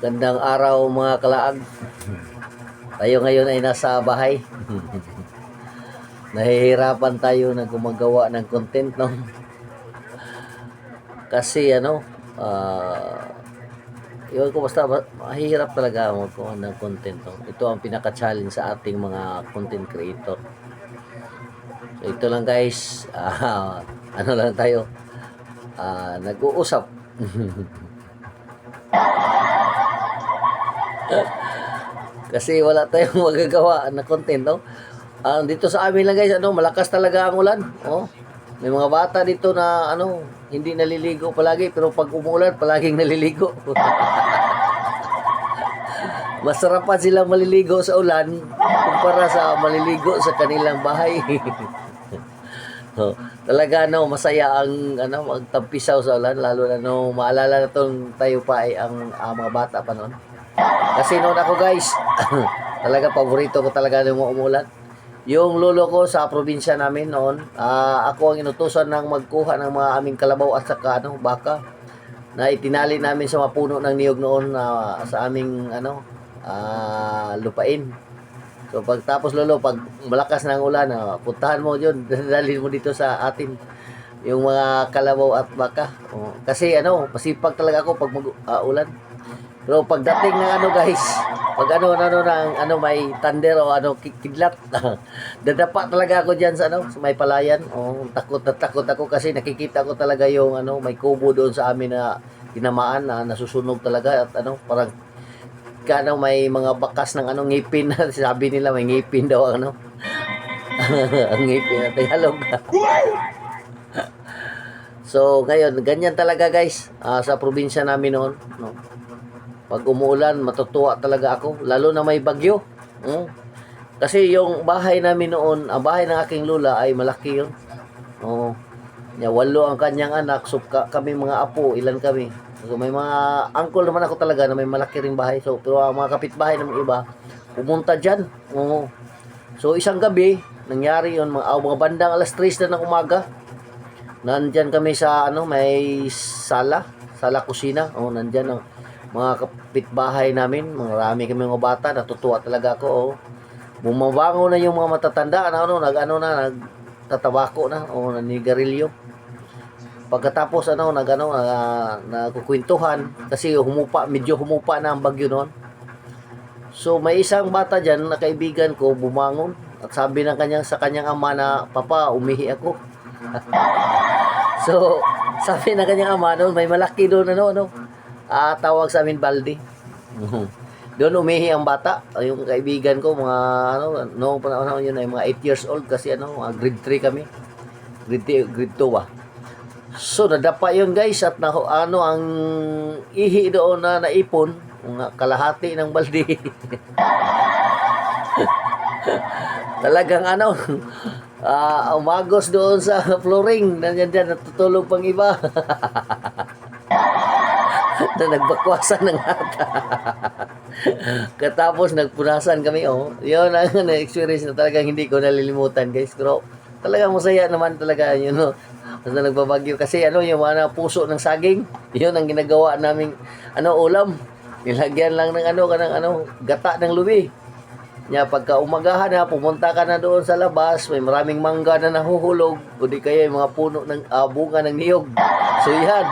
Gandang araw mga kalaag. Tayo ngayon ay nasa bahay. Nahihirapan tayo na gumagawa ng content, no? Kasi iwan ko basta mahihirap talaga magkuha ng content, no? Ito ang pinaka-challenge sa ating mga content creator. So ito lang guys, ano lang tayo, nag-uusap. Kasi wala tayong magagawa na content, no? Dito sa amin lang guys, malakas talaga ang ulan. Oh. May mga bata dito na hindi naliligo palagi, pero pag umulan palaging naliligo. Masarap pa silang maliligo sa ulan kumpara sa maliligo sa kanilang bahay. Talaga masaya ang magtampisaw sa ulan, lalo na maalala na tayo pa ay ang mga bata pa noon. Kasi noon ako guys, talaga paborito ko talaga ng umulan. Yung lolo ko sa probinsya namin noon, ako ang inutusan ng magkuha ng mga aming kalabaw at saka baka na itinali namin sa mga puno ng niyog noon sa aming lupain. So pagtapos lolo, pag malakas ng ulan, puntahan mo yun, dalhin mo dito sa atin yung mga kalabaw at baka. Kasi masipag talaga ako pag ulan. Pero pagdating ng guys, pag may thunder o kidlat, dadapa talaga ako diyan sa sa may palayan. Takot na takot ako kasi nakikita ko talaga yung may kubo doon sa amin na tinamaan na nasusunog talaga at parang may mga bakas ng ngipin na sabi nila may ngipin daw ang ngipin na Tagalog. So ngayon ganyan talaga guys, sa probinsya namin noon, no? Pag umuulan, matutuwa talaga ako, lalo na may bagyo. Kasi yung bahay namin noon, ang bahay ng aking lula ay malaki yun. 8 ang kanyang anak, so kami mga apo, ilan kami. So may mga uncle naman ako talaga na may malaki ring bahay. So pero ang mga kapitbahay ng iba, pumunta diyan. So isang gabi, nangyari yun, mga bandang alas 3 na ng umaga. Nandyan kami sa may sala kusina. Nandyan ang mga kapitbahay namin, marami kami mga bata, natutuwa talaga ako. Bumabango na yung mga matatanda, nagtatabako na, nanigarilyo. Pagkatapos nagkukwentuhan kasi medyo humupa na ang bagyo noon. So may isang bata diyan na kaibigan ko bumangon at sabi sa kanyang ama na, "Papa, umihi ako." So sabi ng kanyang ama noon, may malaki doon tawag sa amin balde. Doon umihi ang bata, yung kaibigan ko, mga noong panahon yun ay mga 8 years old kasi grade 3 kami. Grade 2 ba. So nadapa yun guys at ang ihi doon na naipon, kalahati ng balde. Talagang umagos doon sa flooring, nandiyan natutulog pang iba. Na nagbakwasan ng hata. Katapos nagpunasan kami, yun ang na-experience na talagang hindi ko nalilimutan guys. Pero talagang masaya naman talaga yun, basta nagbabagyo kasi yung puso ng saging, yun ang ginagawa naming ulam. Nilagyan lang ng gata ng lubi. Pagka umagahan pumunta ka na doon sa labas, may maraming mangga na nahuhulog, o di kaya yung mga puno ng bunga ng niyog. So yan,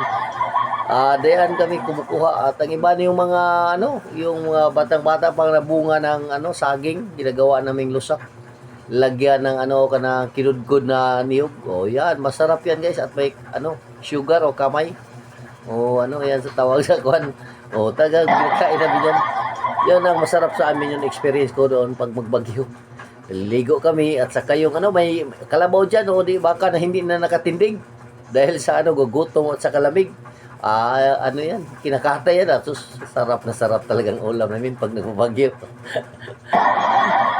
dayan kami kumukuha at ang iba yung mga yung mga batang-bata pang nabunga ng saging, ginagawa naming lusak. Lagyan ng kanang kinudkod na niyog. Yan, masarap yan guys at may sugar o kamay. Yan sa tawag sa kuan. Tagang kain na diyan. Yan ang masarap sa amin yung experience ko doon pag magbagyo. Ligo kami at saka yung may kalabaw diyan di baka na hindi na nakatindig dahil sa gugutom at sa kalamig. Yan, kinakata yan. Sarap na sarap talagang ulam namin pag nagbabagyo.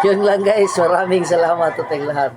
Yun lang guys, maraming salamat sa ating lahat.